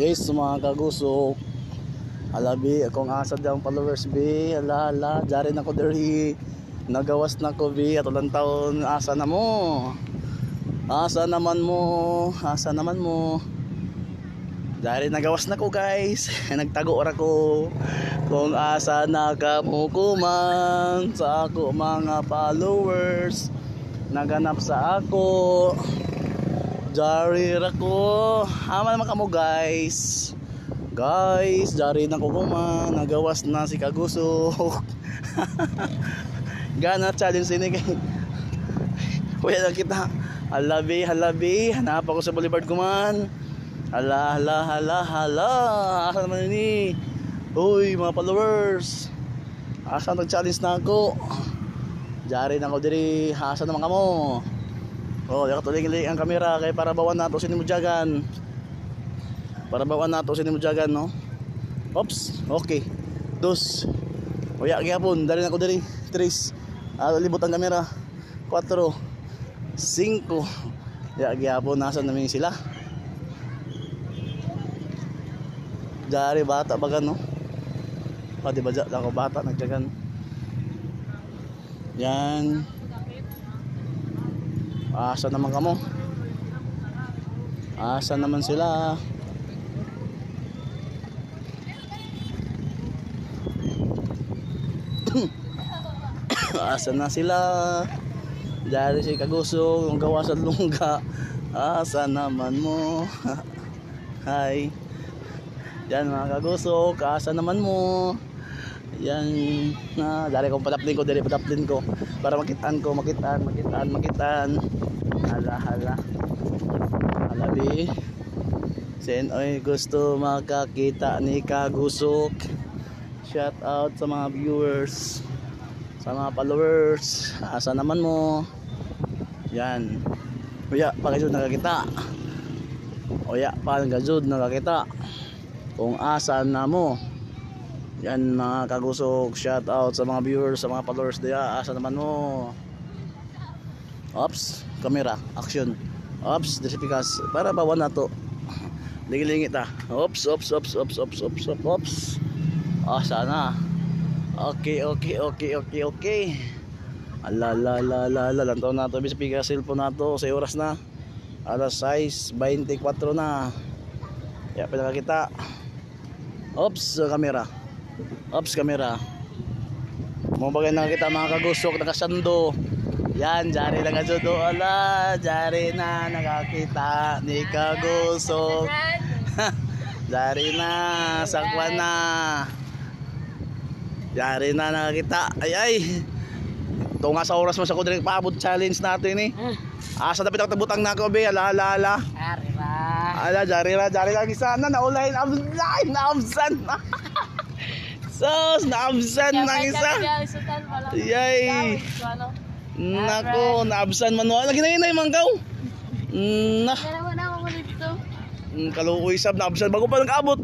Yes, mga kagusok. Alabi, akong asad ang followers B. Ala, dyan ako diri. Nagawas na ko B. At ulang taon, asa na mo? Asa naman mo? Dahil nagawas na ko guys. Nagtago ora ko. Kung asa na kamukuman sa ako mga followers. Naganap sa ako. Jarir ako. Ama naman kamo guys. Guys, jari na ko kuman. Nagawas na si Kagusok. Gana challenge ini kay. Kuya lang kita. Halabi. Hanap ako sa boulevard kuman. Hala. Asa naman ini? Uy, mga followers. Asa nag-challenge na ako? Jari na ako diri. Asa naman kamo? Oh, yakatuling-ling ang kamera kay para bawan nato sinimudyagan. No? Oops, okay. Dos. Oya gyapon, dali na ko diri. 3. Libot ang kamera. 4. 5. Ya gyapon nasa namin sila. Dari bata bagan no. Pati baja lang ko bata nagjagan. Yan. Asa naman kamo? Asa naman sila? Asa na sila? Dari si Kagusok, yung gawa sa lungga. Asa naman mo? Hi. Yan mga Kagusok, asa naman mo? Yan dari kong padaplin ko para makitaan. Hala bi sen oy gusto makakita ni Kagusok. Shout out sa mga viewers, sa mga followers. Asa naman mo? Yan. Oya, pagajud nakakita. Kung asa na mo. Yan mga Kagusok, shout out sa mga viewers, sa mga followers diya. Asa naman mo? Ops, camera, action. Ops, disipikas. Para bawan na to. Lingi-lingi ta. Ops. Asa na? Okay. Ala. Lantaw na to. Disipikas, cellphone na to. Sa oras na. Alas 6:24 na. Ya, pinakakita. Ops, camera. Mo bagay nakita mga Kagusok nakasando. Yan, jari na kajudo. Ala, jari na nakakita ni Kagusok. Jari na, sakwa na. Jari na nakakita. Ay. Ito nga sa oras mo sa kudring paabot challenge natin eh. Asa na pinagtabutang na ko be. Ala. Ala, jari na gisana na online absan. Sos, naabsan ng isa. Yay. Nako, naabsan manual. Ginay mangkaw. Na. Kaluoy sab naabsan bago pa nag-abot.